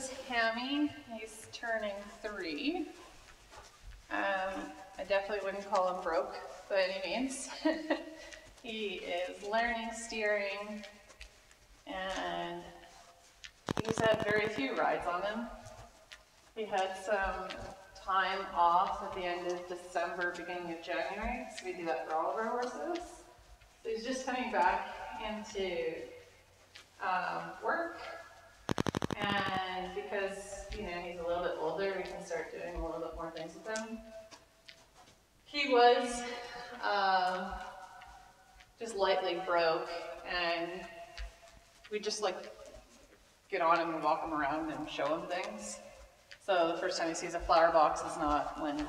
is Hammy. He's turning 3. I definitely wouldn't call him broke by any means. He is learning steering, and he's had very few rides on him. He had some time off at the end of December, beginning of January, so we do that for all of our horses. So he's just coming back into work, and because he's a little bit older, we can start doing a little bit more things with him. He was just lightly broke, and we just get on him and walk him around and show him things. So the first time he sees a flower box is not when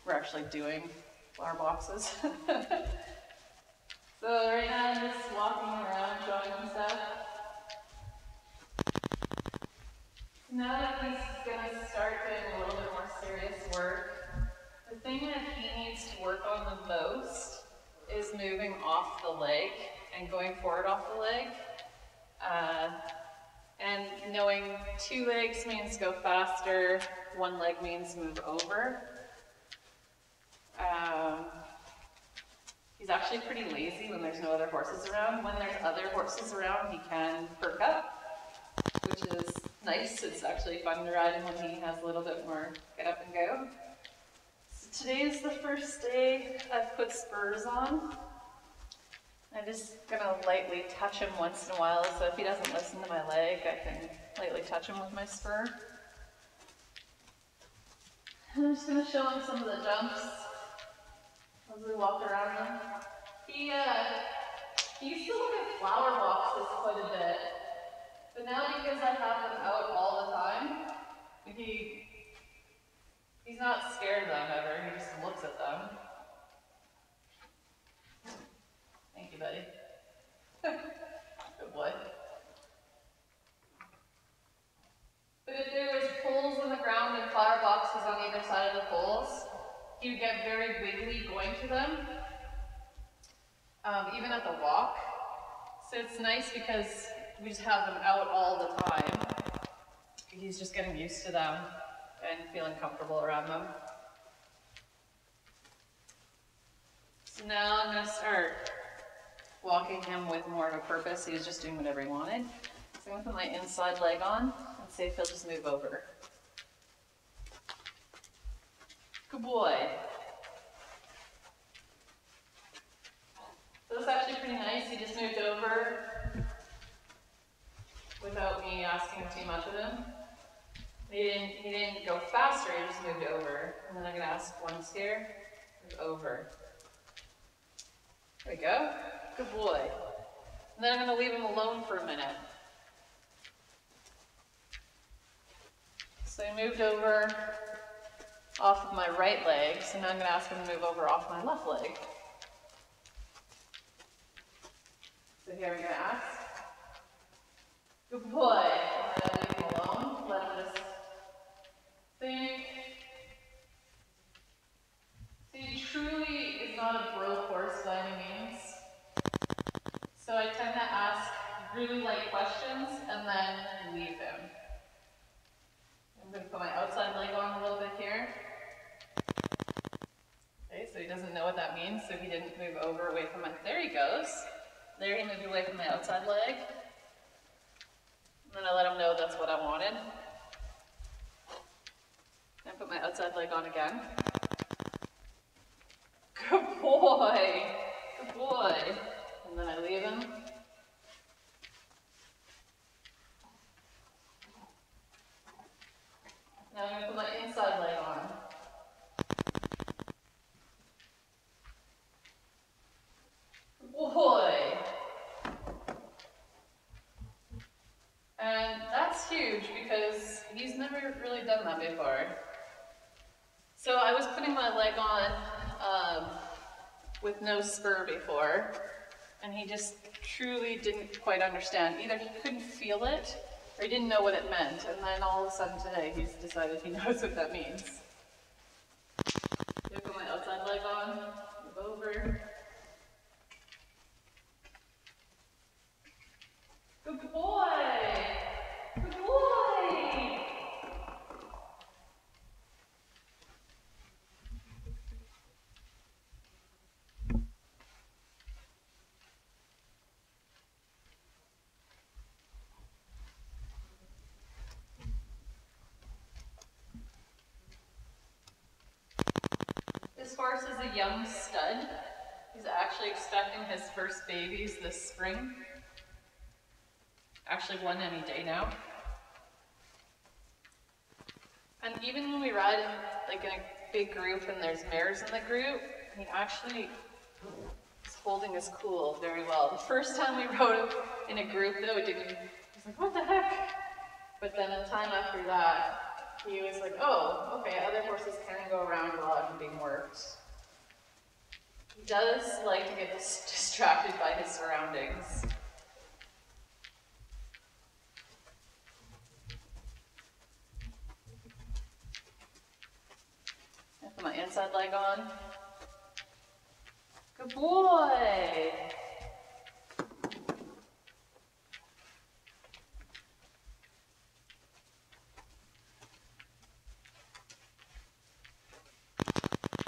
we're actually doing flower boxes. So right now I'm just walking around showing him stuff. Now that he's going to start doing a little bit more serious work, the thing that he needs to work on the most is moving off the leg and going forward off the leg. And knowing 2 legs means go faster, 1 leg means move over. He's actually pretty lazy when there's no other horses around. When there's other horses around, he can perk up, which is nice. It's actually fun to ride him when he has a little bit more get up and go. So today is the first day I've put spurs on. I'm just going to lightly touch him once in a while, so if he doesn't listen to my leg, I can lightly touch him with my spur. And I'm just going to show him some of the jumps as we walk around him. He used to look at flower boxes quite a bit, but now because I have them out all the time, he's not scared of them ever, he just looks at them. Thank you, buddy. Good boy. But if there was poles on the ground and flower boxes on either side of the poles, he would get very wiggly going to them, even at the walk. So it's nice because we just have them out all the time. He's just getting used to them and feeling comfortable around them. So now I'm going to start walking him with more of a purpose. He was just doing whatever he wanted. So I'm going to put my inside leg on and see if he'll just move over. Good boy. So that's actually pretty nice. He just moved over without me asking too much of him. He didn't go faster, he just moved over. And then I'm going to ask once here, move over. There we go. Good boy. And then I'm going to leave him alone for a minute. So he moved over off of my right leg, so now I'm going to ask him to move over off my left leg. So here I'm going to ask. Good boy. And then leave him alone. Let him just think. So he truly is not a broke horse by any means. So I tend to ask really light questions and then leave him. I'm going to put my outside leg on a little bit here. Okay, so he doesn't know what that means, so he didn't move over away from it. There he goes. There he moved away from my outside leg. And then I let him know that's what I wanted. And put my outside leg on again. Good boy! Good boy! And then I leave him. Now I'm going to put my inside leg on. Good boy! And that's huge because he's never really done that before. So I was putting my leg on with no spur before, and he just truly didn't quite understand. Either he couldn't feel it, or he didn't know what it meant, and then all of a sudden today he's decided he knows what that means. I put my outside leg on, move over. Good boy! Good boy! horse is a young stud. He's actually expecting his first babies this spring. Actually, one any day now. And even when we ride in a big group and there's mares in the group, he actually is holding his cool very well. The first time we rode him in a group though, he was like, what the heck? But then the time after that, he was like, oh, okay, other horses can go around while I'm being worked. He does like to get distracted by his surroundings. I put my inside leg on. Good boy!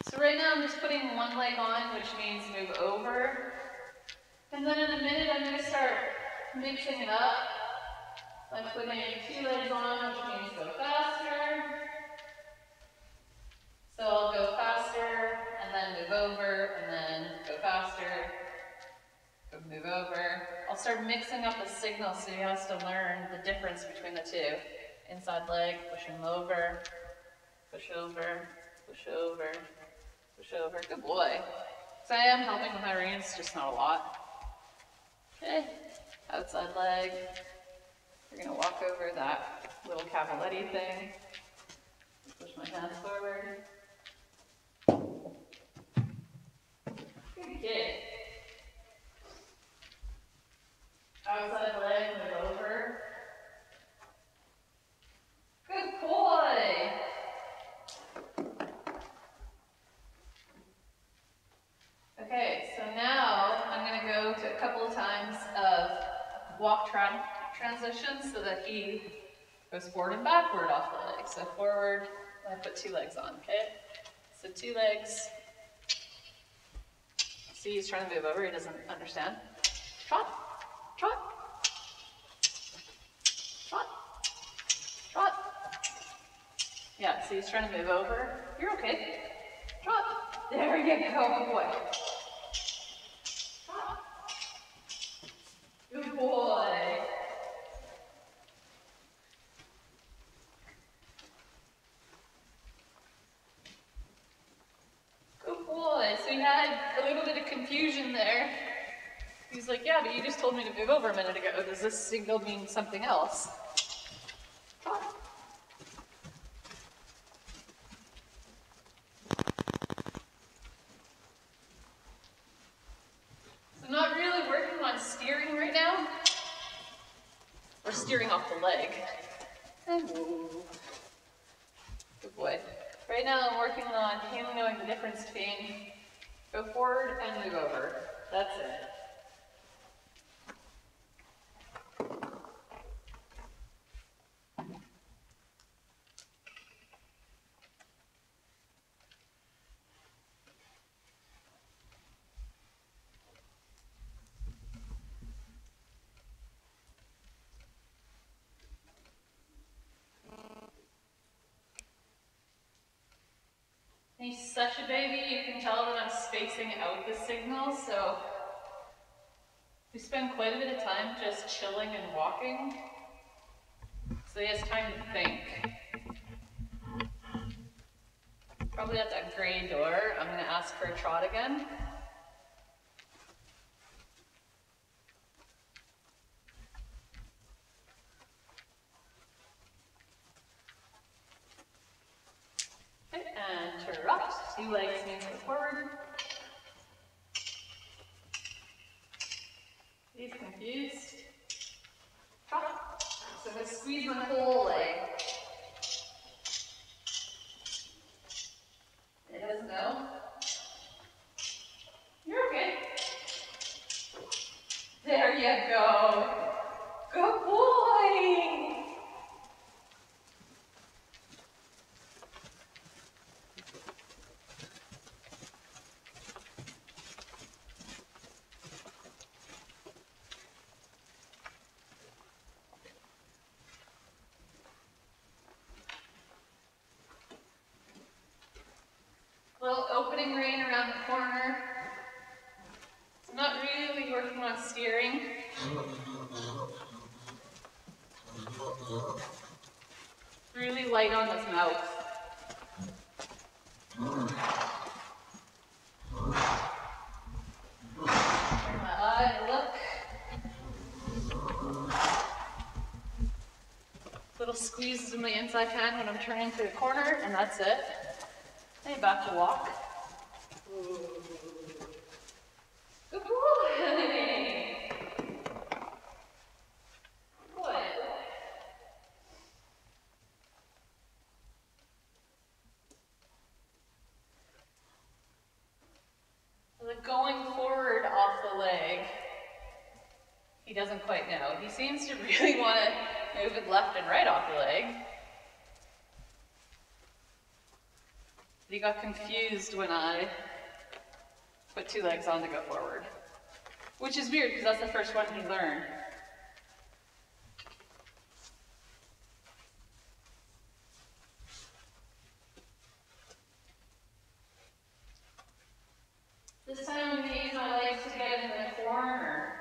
So right now I'm just putting one leg on, which means move over. And then in a minute I'm going to start mixing it up. I'm putting 2 legs on, which means go faster. So I'll go faster, and then move over, and then go faster, move over. I'll start mixing up the signals so he has to learn the difference between the two. Inside leg, push him over, push over, push over, push over. Good boy. So I am helping with my reins, just not a lot. Okay, outside leg. We're going to walk over that little cavaletti thing. Push my hands forward. Good kid. Outside leg, move over. Good boy. Okay, so now I'm going to go to a couple of times of walk transitions so that he goes forward and backward off the leg. So forward, I put 2 legs on, okay? So 2 legs. See, he's trying to move over, he doesn't understand. Trot, trot, trot, trot. Yeah, see, he's trying to move over. You're okay. Trot. There you go, good boy. Trot. Good boy. Good boy. So he had a little bit of confusion there. He's like, yeah, but you just told me to move over a minute ago. Does this signal mean something else? Trot. So I'm not really working on steering right now. Or steering off the leg. And move. Good boy. Right now I'm working on him knowing the difference between go forward and move over. That's it. He's such a baby, you can tell that I'm spacing out the signal, so we spend quite a bit of time just chilling and walking, so he has time to think. Probably at that gray door, I'm going to ask for a trot again. Okay, and trot. 2 legs means go forward. He's confused. Trot. So I'm going to squeeze my whole leg. It doesn't know. You're okay. There you go. Good boy. Really light on his mouth. Turn my eye, look. Little squeezes in my inside hand when I'm turning through the corner, and that's it. And back to walk. Good boy. Good. Going forward off the leg, he doesn't quite know. He seems to really want to move it left and right off the leg. He got confused when I put 2 legs on to go forward, which is weird because that's the first one he learned. This time I'm going to use my legs to get in the corner.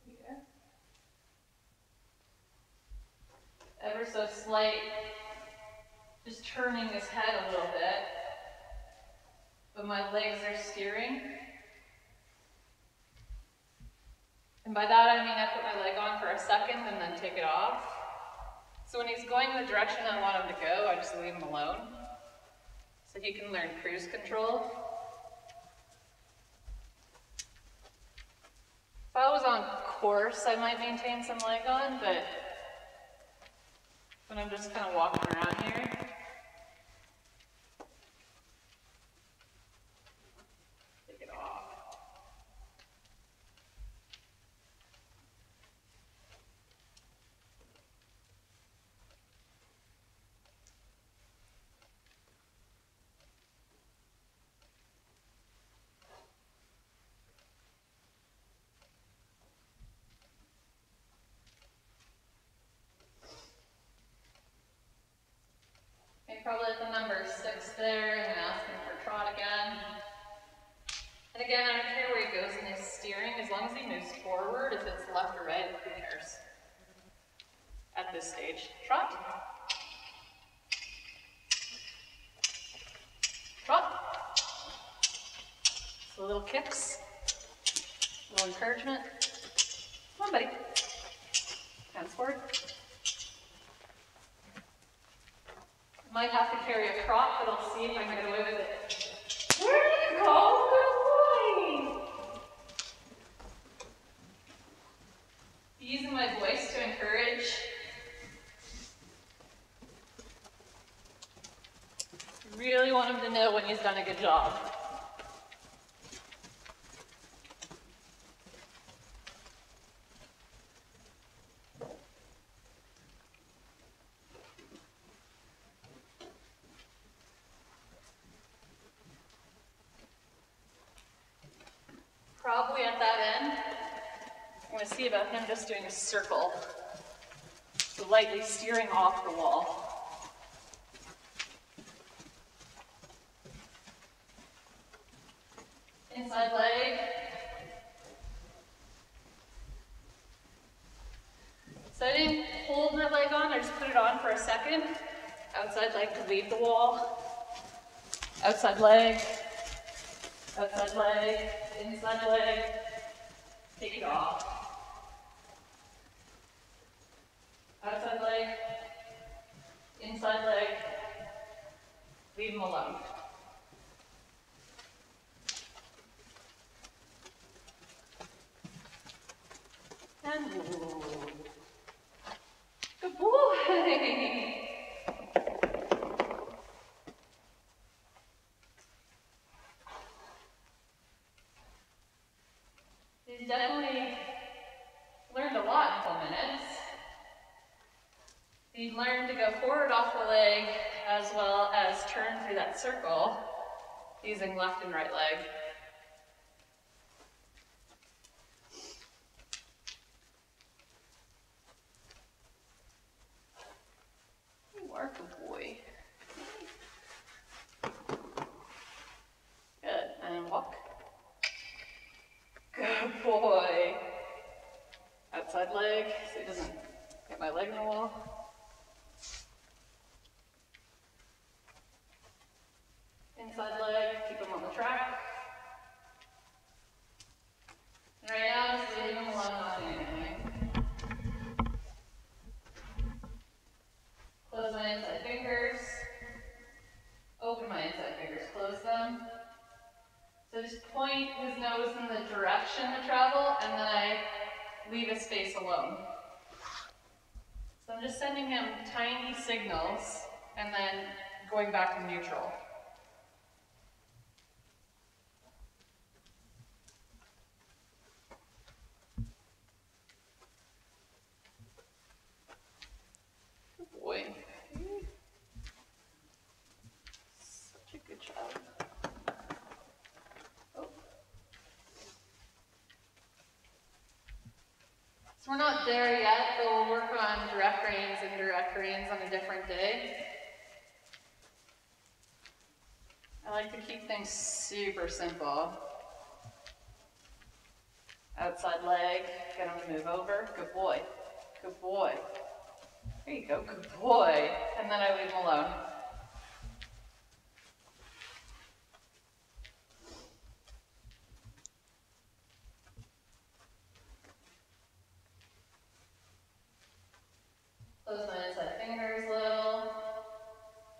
Yeah. Ever so slight, just turning his head a little bit, but my legs are steering. And by that I mean I put my leg on for a second and then take it off. So when he's going in the direction I want him to go, I just leave him alone. So he can learn cruise control. If I was on course, I might maintain some leg on, but when I'm just kind of walking around here, take it off. Probably at the number 6 there, and ask him for trot again. And again, I don't care where he goes in his steering, as long as he moves forward. If it's left or right, who cares? At this stage, trot. Trot. So little kicks, little encouragement. Come on, buddy. Hands forward. Might have to carry a trot, but I'll see if I can get away with it. Where do you go? Good boy! Using my voice to encourage. Really want him to know when he's done a good job. Probably at that end, I'm going to see about him just doing a circle, so lightly steering off the wall. Inside leg. So I didn't hold my leg on, I just put it on for a second. Outside leg to leave the wall. Outside leg. Outside leg, inside leg, take it off. Outside leg, inside leg, leave him alone. And good boy! He's definitely learned a lot in 4 minutes. He learned to go forward off the leg as well as turn through that circle using left and right leg. You are a good boy. Good, and walk. Good boy. outside leg so he doesn't get my leg in the wall. Inside leg, keep him on the track. And right now, just leave him alone, not doing anything. Close my inside fingers. Open my inside fingers, close them. So just point his nose in the direction to travel, and then I leave his face alone. So I'm just sending him tiny signals, and then going back to neutral. Good boy. Such a good child. Oh. So we're not there yet, but we'll work on direct reins and indirect reins on a different day. I like to keep things super simple. Outside leg, get him to move over. Good boy. Good boy. There you go, good boy. And then I leave him alone. Close my inside fingers a little.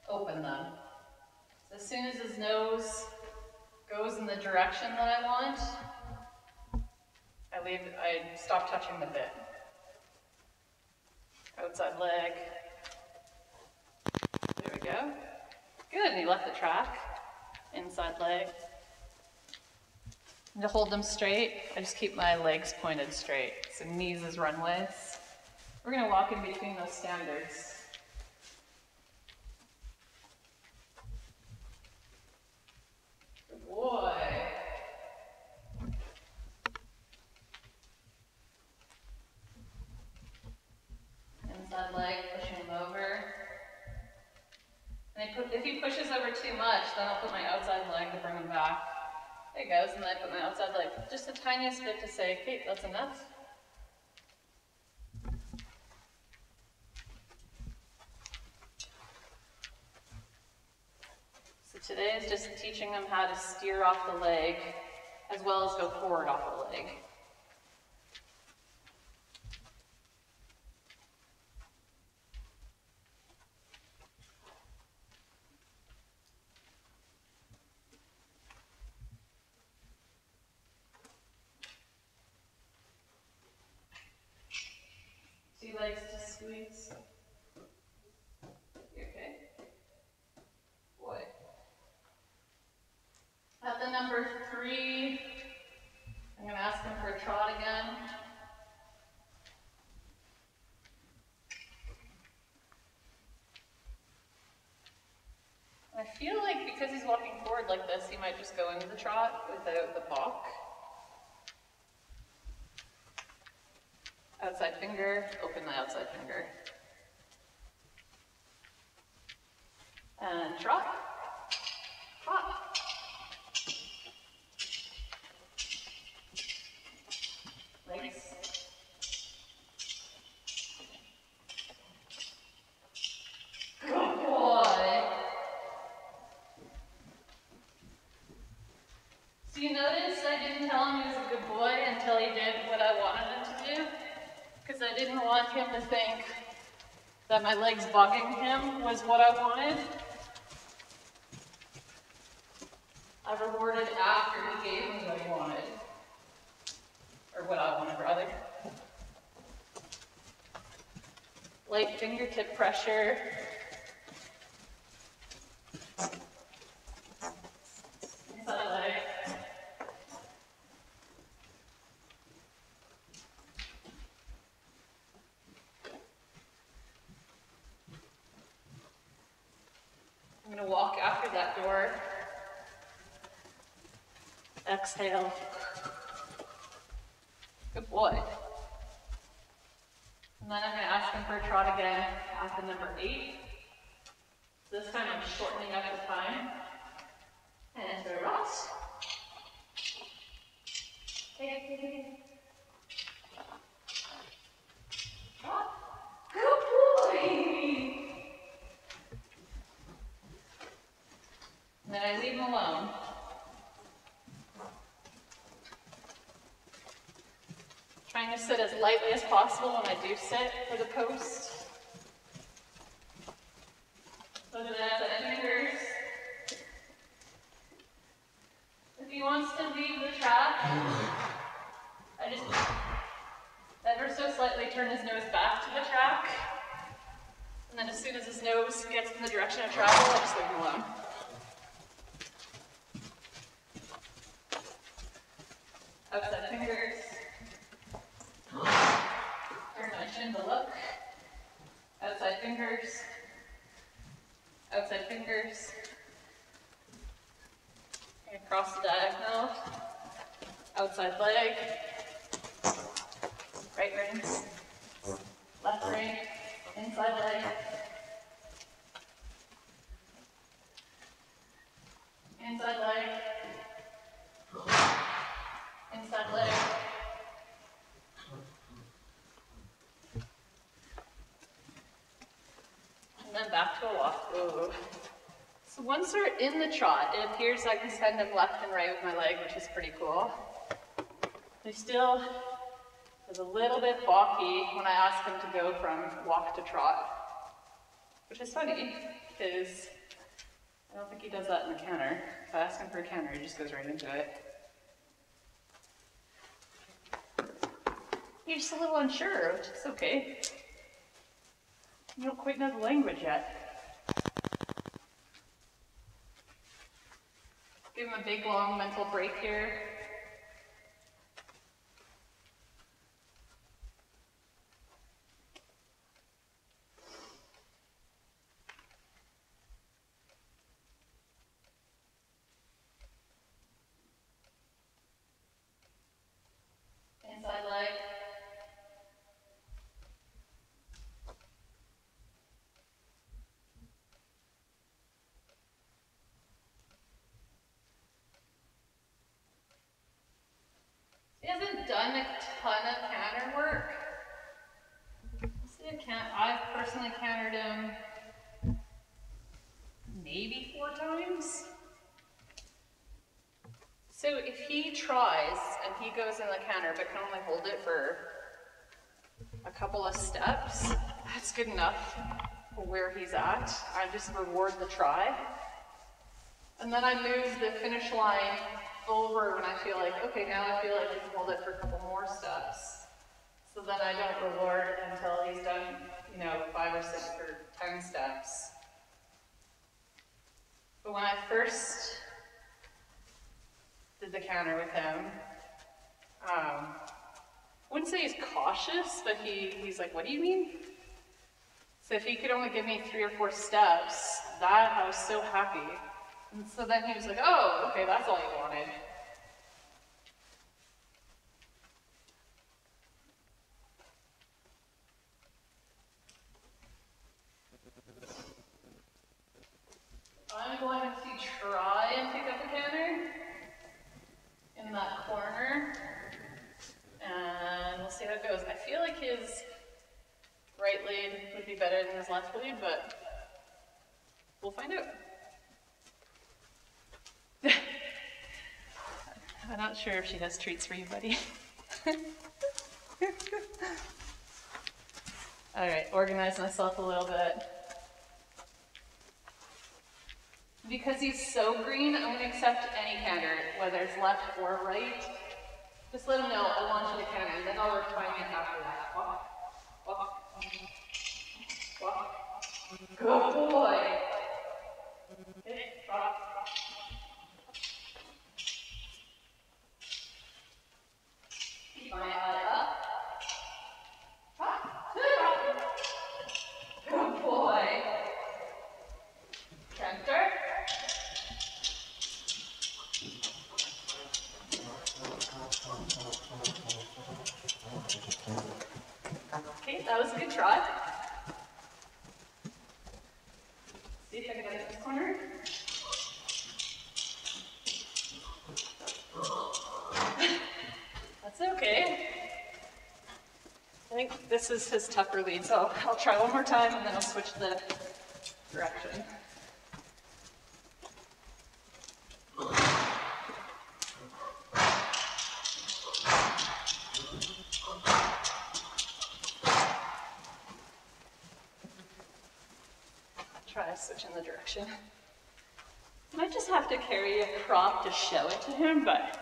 Open them. So as soon as his nose goes in the direction that I want, I stop touching the bit. Outside leg. There we go. Good, and he left the track. Inside leg. And to hold them straight, I just keep my legs pointed straight. So knees as runways. We're going to walk in between those standards. Good boy. Inside leg, pushing him over. And if he pushes over too much, then I'll put my outside leg to bring him back. There he goes, and then I put my outside leg just the tiniest bit to say, okay, that's enough. So today is just teaching them how to steer off the leg as well as go forward off the leg. He likes to squeeze. You okay? Boy. At the number 3, I'm going to ask him for a trot again. I feel like because he's walking forward like this, he might just go into the trot without the balk. Outside finger, open the outside finger. And trot. Trot. Legs. Good boy. So you notice I didn't tell him he was a good boy until he did what I wanted him to do? Because I didn't want him to think that my legs bugging him was what I wanted. I rewarded after he gave me what he wanted. Or what I wanted, rather. Light fingertip pressure. Inside leg. I'm going to walk after that door. Exhale. Good boy. And then I'm going to ask him for a trot again at the number 8. This time I'm shortening up the time. And a trot. trying to sit as lightly as possible when I do sit for the post. Look at that, the fingers. If he wants to leave the track, I just ever so slightly turn his nose back to the track. And then as soon as his nose gets in the direction of travel, I just leave him alone. Outside fingers. Turn my chin to look. Outside fingers. Outside fingers. And across the diagonal. Outside leg. Right reins. Left rein. Inside leg. Inside leg. Inside leg. And then back to a walk. Ooh. So once we're in the trot, it appears I can send him left and right with my leg, which is pretty cool. He still is a little bit balky when I ask him to go from walk to trot, which is funny, because I don't think he does that in the canter. If I ask him for a canter, he just goes right into it. He's just a little unsure, which is okay. You don't quite know the language yet. Give him a big, long mental break here. Inside leg. He hasn't done a ton of canter work. I've personally cantered him maybe 4 times. So if he tries and he goes in the canter but can only hold it for a couple of steps, that's good enough for where he's at. I just reward the try. And then I move the finish line over when I feel like, okay, now I feel like he can hold it for a couple more steps. So then I don't reward until he's done, 5 or 6 or 10 steps. But when I first did the canter with him, I wouldn't say he's cautious, but he's like, what do you mean? So if he could only give me 3 or 4 steps, I was so happy. And so then he was like, oh, okay, that's all you wanted. I'm going to try and pick up a canter in that corner, and we'll see how it goes. I feel like his right lead would be better than his left lead, but we'll find out. I'm not sure if she has treats for you, buddy. All right, organize myself a little bit. Because he's so green, I'm going to accept any canter, whether it's left or right. Just let him know I want you to canter, and then I'll refine it after that. Walk, walk, walk. Good boy. Okay, drop. Keep my eye up. Good boy. Canter. Okay, that was a good try. See if I can get it in this corner. That's okay. I think this is his tougher lead, so I'll try one more time and then I'll switch the direction. switch in the direction. Might just have to carry a crop to show it to him, but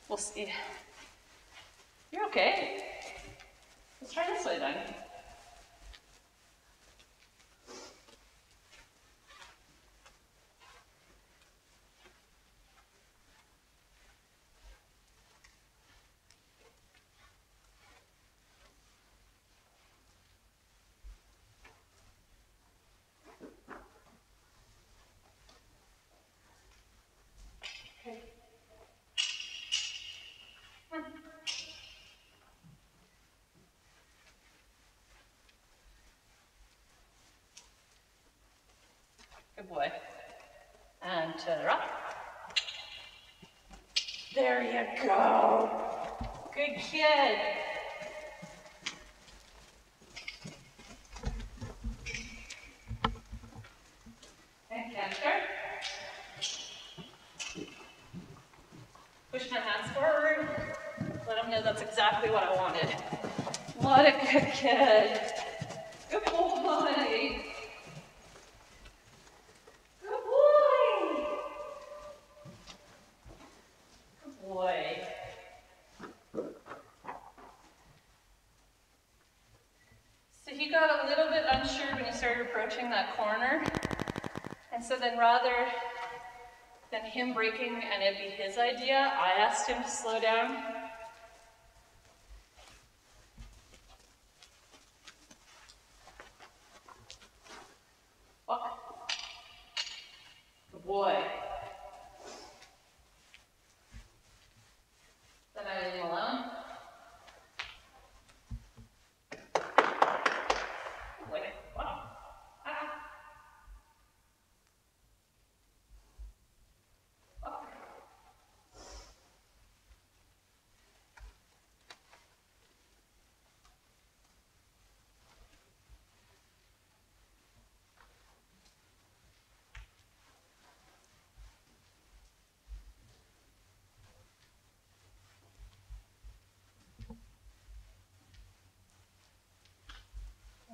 we'll see. You're okay. Let's try this way then. Good boy. And to the right. There you go. Good kid. And canter. Push my hands forward. Let him know that's exactly what I wanted. What a good kid. Good boy. Got a little bit unsure when you started approaching that corner, and so then rather than him braking and it be his idea, I asked him to slow down. Walk. Good boy. Then I leave him alone.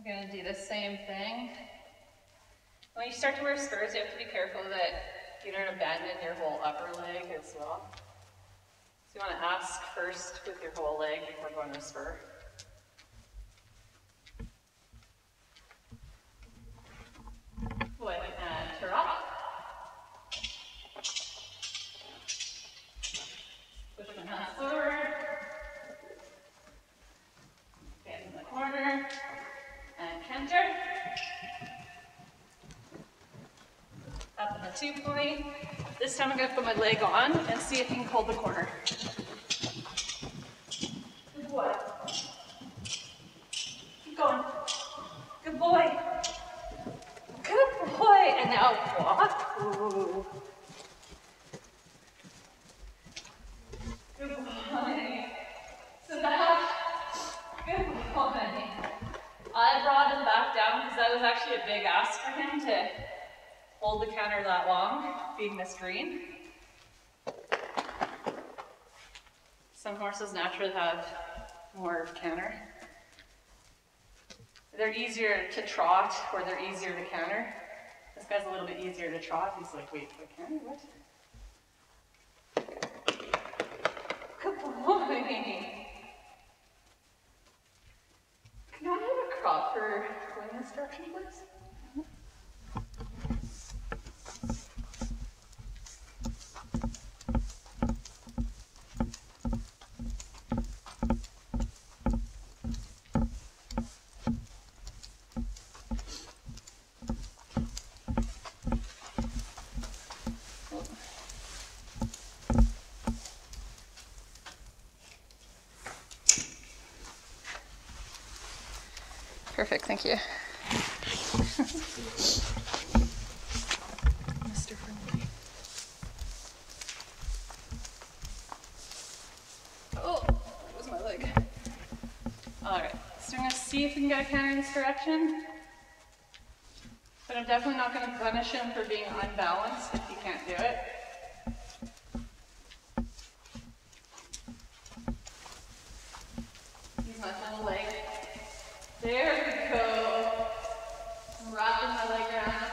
We're going to do the same thing. When you start to wear spurs, you have to be careful that you don't abandon your whole upper leg as well. So you want to ask first with your whole leg before going to a spur. Boy, and turn off. Push my hands forward. Get in the corner. And canter. Up in the 2-point. This time I'm going to put my leg on and see if he can hold the corner. Good boy. Keep going. Good boy. Good boy. And now walk. Ooh. Good boy. So now, good boy. I brought him back down because that was actually a big ask for him to hold the canter that long, being this green. Some horses naturally have more canter. They're easier to trot or they're easier to canter. This guy's a little bit easier to trot. He's like, wait, what canter? What? Good boy. Can I have a crop for going this direction, please? Perfect, thank you. Mr. Friendly. Oh, that was my leg. Alright, so I'm going to see if we can get a canter in this direction. But I'm definitely not going to punish him for being unbalanced if he can't do it. Use my little leg. There we go. I'm wrapping my leg around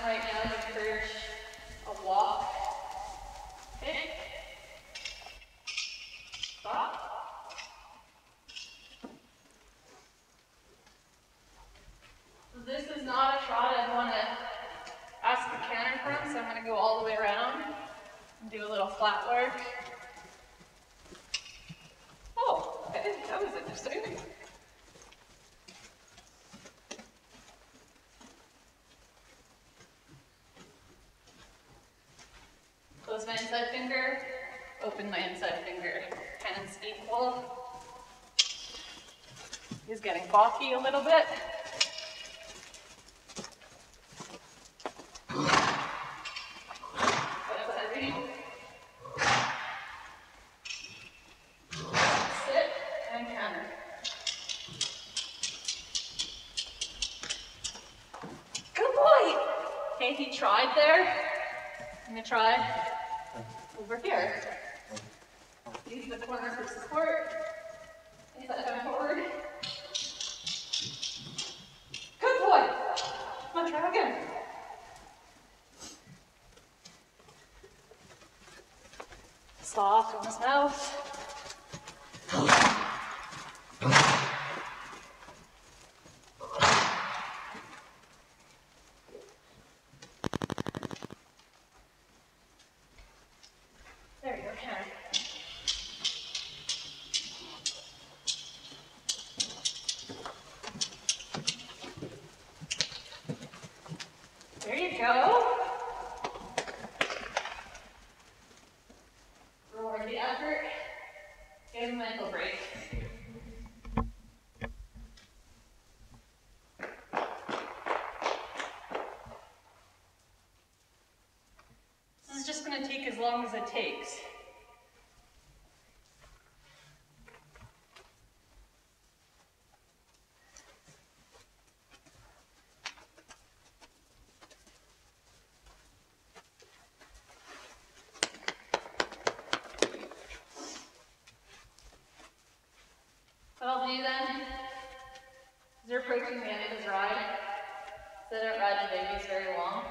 not a trot I'd want to ask the canter from, so I'm going to go all the way around and do a little flat work. Oh, okay, that was interesting. Close my inside finger, open my inside finger. Hands equal. He's getting balky a little bit. Sit and counter. Good boy! Okay, he tried there. I'm gonna try over here. Use the corner for support. Is that going forward? Good boy! Come on, try again. Soft on his mouth. There you go, Hammy. There you go. Reward the effort. Give him a mental break. This is just going to take as long as it takes. What I'll do then, is they're approaching the end of his ride, so they don't ride the babies very long.